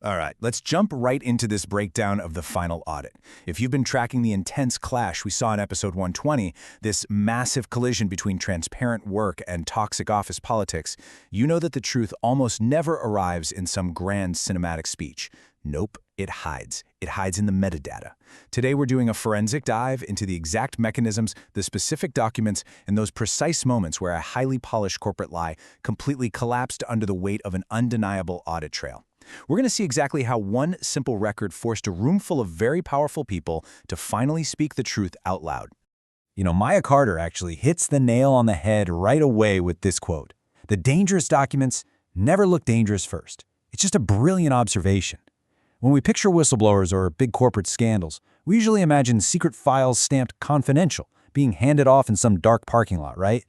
All right, let's jump right into this breakdown of the final audit. If you've been tracking the intense clash we saw in episode 120, this massive collision between transparent work and toxic office politics, you know that the truth almost never arrives in some grand cinematic speech. Nope, it hides. It hides in the metadata. Today we're doing a forensic dive into the exact mechanisms, the specific documents, and those precise moments where a highly polished corporate lie completely collapsed under the weight of an undeniable audit trail. We're going to see exactly how one simple record forced a room full of very powerful people to finally speak the truth out loud. Maya Carter actually hits the nail on the head right away with this quote. The dangerous documents never look dangerous first. It's just a brilliant observation. When we picture whistleblowers or big corporate scandals, we usually imagine secret files stamped confidential, being handed off in some dark parking lot, right?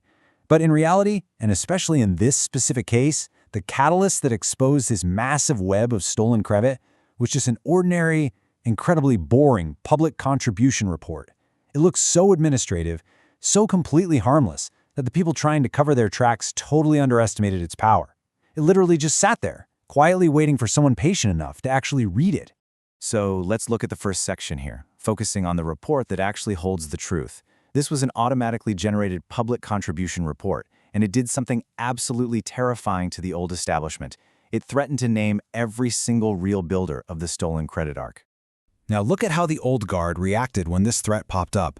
But in reality, and especially in this specific case, the catalyst that exposed this massive web of stolen credit was just an ordinary, incredibly boring public contribution report. It looks so administrative, so completely harmless, that the people trying to cover their tracks totally underestimated its power. It literally just sat there, quietly waiting for someone patient enough to actually read it. So let's look at the first section here, focusing on the report that actually holds the truth. This was an automatically generated public contribution report, and it did something absolutely terrifying to the old establishment. It threatened to name every single real builder of the stolen credit arc. Now look at how the old guard reacted when this threat popped up.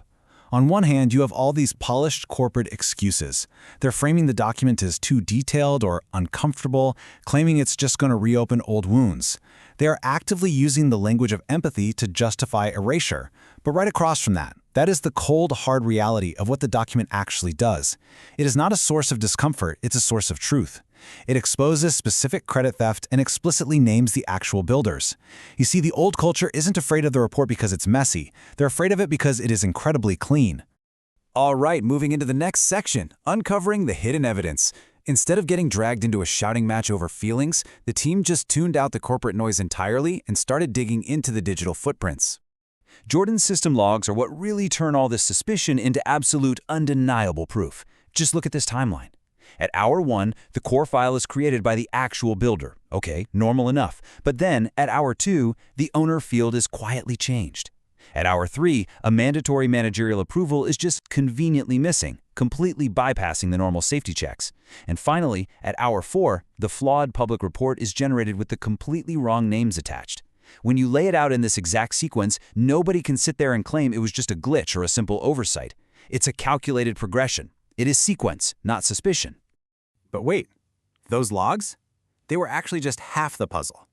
On one hand, you have all these polished corporate excuses. They're framing the document as too detailed or uncomfortable, claiming it's just going to reopen old wounds. They are actively using the language of empathy to justify erasure. But right across from that is the cold, hard reality of what the document actually does. It is not a source of discomfort, it's a source of truth. It exposes specific credit theft and explicitly names the actual builders. You see, the old culture isn't afraid of the report because it's messy. They're afraid of it because it is incredibly clean. All right, moving into the next section, uncovering the hidden evidence. Instead of getting dragged into a shouting match over feelings, the team just tuned out the corporate noise entirely and started digging into the digital footprints. Jordan's system logs are what really turn all this suspicion into absolute, undeniable proof. Just look at this timeline. At hour 1, the core file is created by the actual builder. Okay, normal enough. But then, at hour 2, the owner field is quietly changed. At hour 3, a mandatory managerial approval is just conveniently missing, completely bypassing the normal safety checks. And finally, at hour 4, the flawed public report is generated with the completely wrong names attached. When you lay it out in this exact sequence, nobody can sit there and claim it was just a glitch or a simple oversight. It's a calculated progression. It is sequence, not suspicion. But wait, those logs? They were actually just half the puzzle.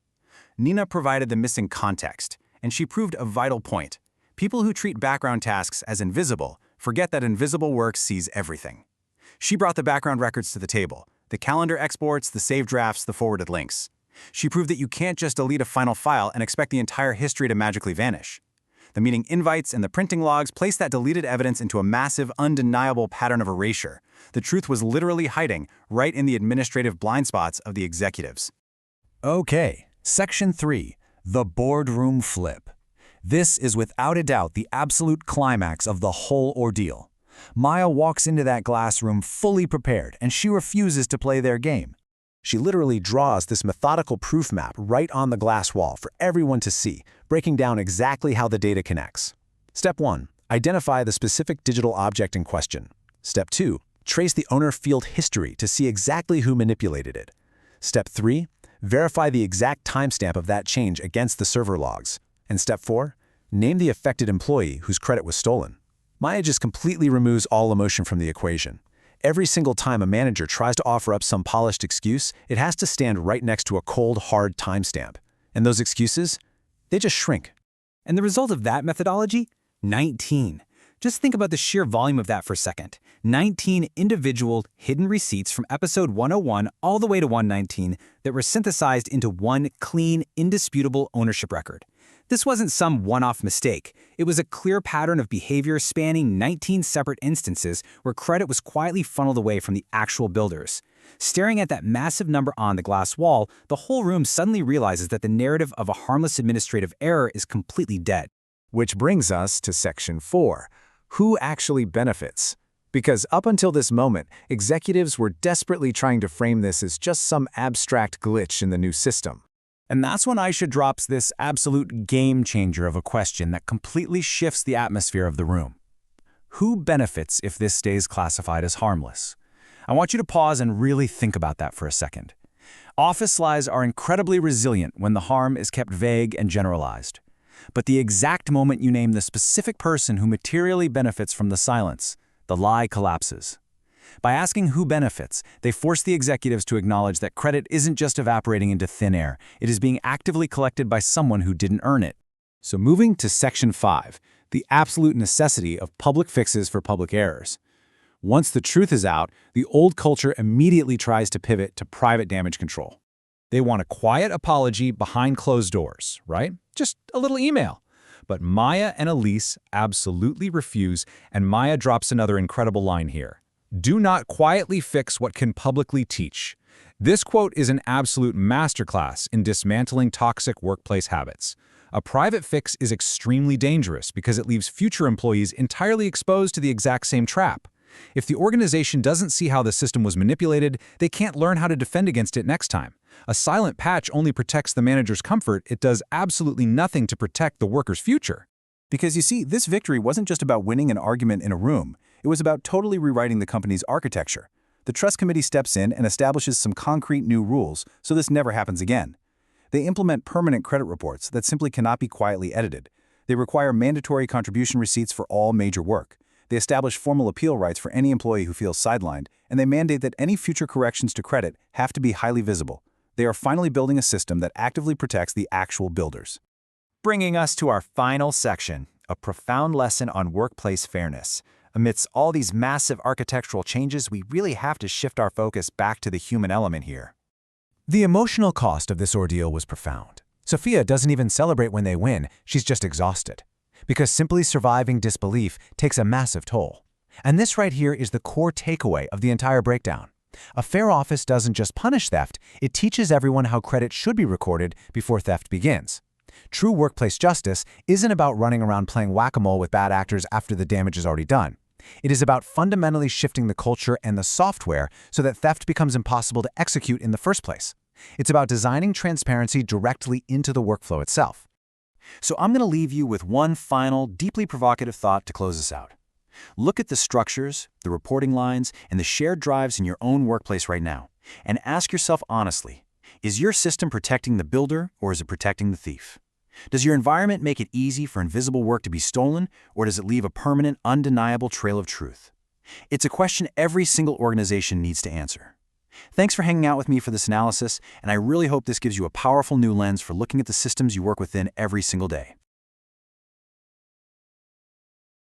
Nina provided the missing context, and she proved a vital point. People who treat background tasks as invisible forget that invisible work sees everything. She brought the background records to the table, the calendar exports, the saved drafts, the forwarded links. She proved that you can't just delete a final file and expect the entire history to magically vanish. The meeting invites and the printing logs place that deleted evidence into a massive, undeniable pattern of erasure. The truth was literally hiding right in the administrative blind spots of the executives. Okay, Section 3, the boardroom flip. This is without a doubt the absolute climax of the whole ordeal. Maya walks into that glass room fully prepared, and she refuses to play their game. She literally draws this methodical proof map right on the glass wall for everyone to see, breaking down exactly how the data connects. Step 1. Identify the specific digital object in question. Step 2. Trace the owner field history to see exactly who manipulated it. Step 3. Verify the exact timestamp of that change against the server logs. And Step 4. Name the affected employee whose credit was stolen. Maya just completely removes all emotion from the equation. Every single time a manager tries to offer up some polished excuse, it has to stand right next to a cold, hard timestamp. And those excuses? They just shrink. And the result of that methodology? 19. Just think about the sheer volume of that for a second. 19 individual hidden receipts from episode 101 all the way to 119 that were synthesized into one clean, indisputable ownership record. This wasn't some one-off mistake. It was a clear pattern of behavior spanning 19 separate instances where credit was quietly funneled away from the actual builders. Staring at that massive number on the glass wall, the whole room suddenly realizes that the narrative of a harmless administrative error is completely dead. Which brings us to Section 4. Who actually benefits? Because up until this moment, executives were desperately trying to frame this as just some abstract glitch in the new system. And that's when Aisha drops this absolute game changer of a question that completely shifts the atmosphere of the room. Who benefits if this stays classified as harmless? I want you to pause and really think about that for a second. Office lies are incredibly resilient when the harm is kept vague and generalized. But the exact moment you name the specific person who materially benefits from the silence, the lie collapses. By asking who benefits, they force the executives to acknowledge that credit isn't just evaporating into thin air, it is being actively collected by someone who didn't earn it. So moving to Section 5, the absolute necessity of public fixes for public errors. Once the truth is out, the old culture immediately tries to pivot to private damage control. They want a quiet apology behind closed doors, right? Just a little email. But Maya and Elise absolutely refuse, and Maya drops another incredible line here. Do not quietly fix what can publicly teach. This quote is an absolute masterclass in dismantling toxic workplace habits. A private fix is extremely dangerous because it leaves future employees entirely exposed to the exact same trap. If the organization doesn't see how the system was manipulated, they can't learn how to defend against it next time. A silent patch only protects the manager's comfort, it does absolutely nothing to protect the worker's future. Because you see, this victory wasn't just about winning an argument in a room. It was about totally rewriting the company's architecture. The trust committee steps in and establishes some concrete new rules so this never happens again. They implement permanent credit reports that simply cannot be quietly edited. They require mandatory contribution receipts for all major work. They establish formal appeal rights for any employee who feels sidelined, and they mandate that any future corrections to credit have to be highly visible. They are finally building a system that actively protects the actual builders. Bringing us to our final section, a profound lesson on workplace fairness. Amidst all these massive architectural changes, we really have to shift our focus back to the human element here. The emotional cost of this ordeal was profound. Sofia doesn't even celebrate when they win, she's just exhausted. Because simply surviving disbelief takes a massive toll. And this right here is the core takeaway of the entire breakdown. A fair office doesn't just punish theft, it teaches everyone how credit should be recorded before theft begins. True workplace justice isn't about running around playing whack-a-mole with bad actors after the damage is already done. It is about fundamentally shifting the culture and the software so that theft becomes impossible to execute in the first place. It's about designing transparency directly into the workflow itself. So I'm going to leave you with one final, deeply provocative thought to close us out. Look at the structures, the reporting lines, and the shared drives in your own workplace right now, and ask yourself honestly, is your system protecting the builder or is it protecting the thief? Does your environment make it easy for invisible work to be stolen, or does it leave a permanent, undeniable trail of truth? It's a question every single organization needs to answer. Thanks for hanging out with me for this analysis, and I really hope this gives you a powerful new lens for looking at the systems you work within every single day.